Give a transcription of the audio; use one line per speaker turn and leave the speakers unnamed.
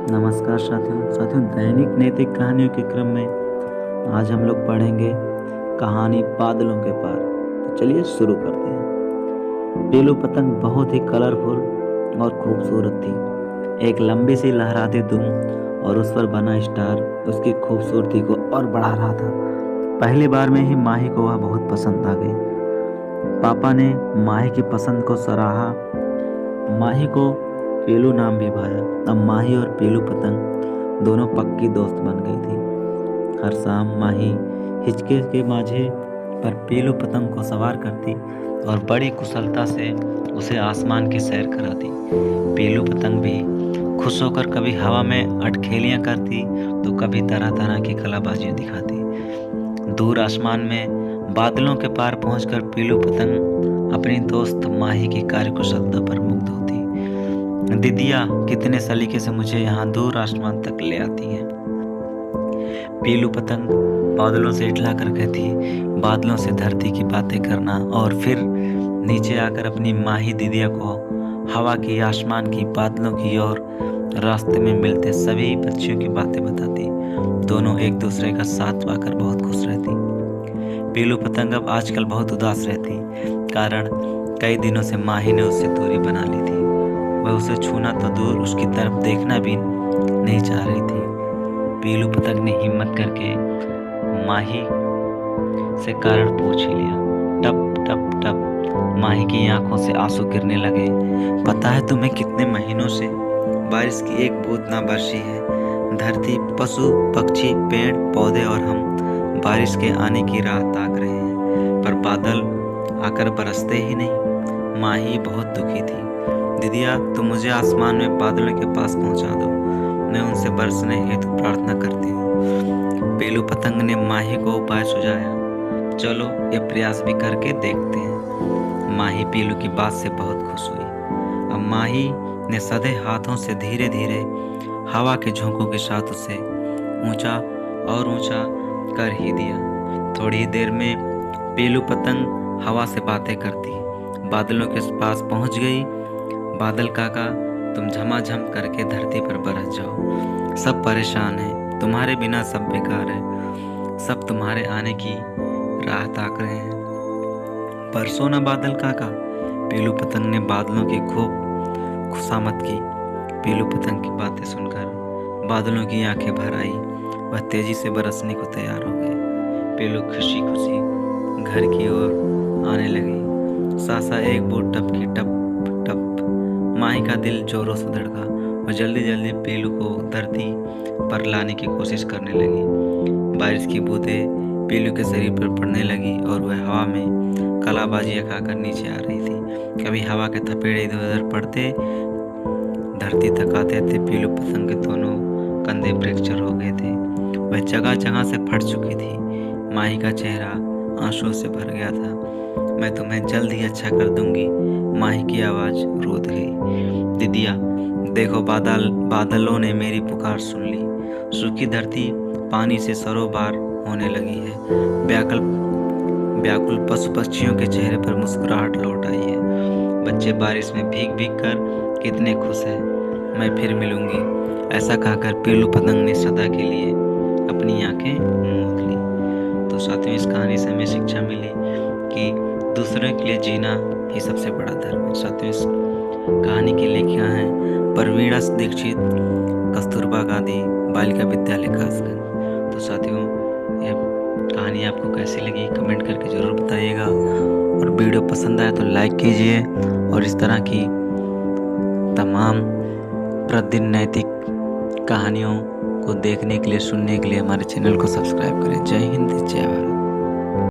नमस्कार साथियों दैनिक नैतिक कहानियों के क्रम में आज हम लोग पढ़ेंगे कहानी बादलों के पार। तो चलिए शुरू करते हैं। पीलू पतंग बहुत ही कलरफुल और खूबसूरत थी। एक लंबी सी लहराती धुन और उस पर बना स्टार उसकी खूबसूरती को और बढ़ा रहा था। पहली बार में ही माही को वह बहुत पसंद आ गई। पापा ने माही की पसंद को सराहा। माही को पीलू नाम भी भाया। अब माही और पीलू पतंग दोनों पक्की दोस्त बन गई थी। हर शाम माही हिचके के माझे पर पीलू पतंग को सवार करती और बड़ी कुशलता से उसे आसमान की सैर कराती। पीलू पतंग भी खुश होकर कभी हवा में अटखेलियां करती तो कभी तरह तरह की कलाबाजियां दिखाती। दूर आसमान में बादलों के पार पहुंचकर पीलू पतंग अपनी दोस्त माही की कार्यकुशलता पर मुग्ध होती। दीदिया कितने सलीके से मुझे यहाँ दूर आसमान तक ले आती हैं। पीलू पतंग बादलों से इठला कर कहती, बादलों से धरती की बातें करना और फिर नीचे आकर अपनी माही दीदिया को हवा की, आसमान की, बादलों की और रास्ते में मिलते सभी पक्षियों की बातें बताती। दोनों एक दूसरे का साथ पाकर बहुत खुश रहती। पीलू पतंग अब आजकल बहुत उदास रहती, कारण कई दिनों से माही ने उससे दूरी बना ली थी। वह उसे छूना तो दूर उसकी तरफ देखना भी नहीं चाह रही थी। पीलू पतंग ने हिम्मत करके माही से कारण पूछ ही लिया। टप टप टप माही की आंखों से आंसू गिरने लगे। पता है तुम्हें कितने महीनों से बारिश की एक बूंद ना बरसी है। धरती, पशु पक्षी, पेड़ पौधे और हम बारिश के आने की राह ताक रहे हैं, पर बादल आकर बरसते ही नहीं। माही बहुत दुखी थी। दीदिया, तुम मुझे आसमान में बादलों के पास पहुंचा दो, मैं उनसे बरसने हेतु प्रार्थना करती हूँ। पीलू पतंग ने माही को उपाय सुझाया। चलो ये प्रयास भी करके देखते हैं। माही पीलू की बात से बहुत खुश हुई। अब माही ने सधे हाथों से धीरे धीरे हवा के झोंकों के साथ उसे ऊंचा और ऊंचा कर ही दिया। थोड़ी देर में पीलू पतंग हवा से बातें करती बादलों के पास पहुंच गई। बादल काका, तुम झमाझम करके धरती पर बरस जाओ। सब परेशान हैं, तुम्हारे बिना सब बेकार है। सब तुम्हारे आने की राह ताक रहे हैं। बरसो ना बादल काका। पीलू पतंग ने बादलों की खूब खुशामद की। पीलू पतंग की बातें सुनकर बादलों की आंखें भर आई। वह तेजी से बरसने को तैयार हो गए। पीलू खुशी खुशी घर की ओर आने लगी। सासा एक बूंद टपकी टप टप। माही का दिल जोरों से धड़का। वह जल्दी जल्दी पीलू को धरती पर लाने की कोशिश करने लगी। बारिश की बूंदें पीलू के शरीर पर पड़ने लगी और वह हवा में कलाबाजियां खाकर नीचे आ रही थी। कभी हवा के थपेड़े इधर उधर पड़ते, धरती तक आते थे। पीलू पतंग के दोनों कंधे फ्रैक्चर हो गए थे। वह जगह जगह से फट चुकी थी। माही का चेहरा आंसुओं से भर गया था। मैं तुम्हें जल्द ही अच्छा कर दूंगी। माही की आवाज रुक गई। दीदिया देखो, बादलों ने मेरी पुकार सुन ली। सूखी धरती पानी से सरोबार होने लगी है। व्याकुल पशु पक्षियों के चेहरे पर मुस्कुराहट लौट आई है। बच्चे बारिश में भीग भीग कर कितने खुश हैं। मैं फिर मिलूंगी। ऐसा कहकर पीलू पतंग ने सदा के लिए अपनी आंखें मूंद ली। तो साथियों, इस कहानी से हमें शिक्षा मिली कि दूसरों के लिए जीना ही सबसे बड़ा धर्म है। साथियों, इस कहानी की लेखिका हैं परवीणा दीक्षित, कस्तूरबा गांधी बालिका विद्यालय कासगंज। तो साथियों, यह कहानी आपको कैसी लगी कमेंट करके ज़रूर बताइएगा, और वीडियो पसंद आए तो लाइक कीजिए, और इस तरह की तमाम प्रतिदिन नैतिक कहानियों को देखने के लिए, सुनने के लिए हमारे चैनल को सब्सक्राइब करें। जय हिंद, जय भारत।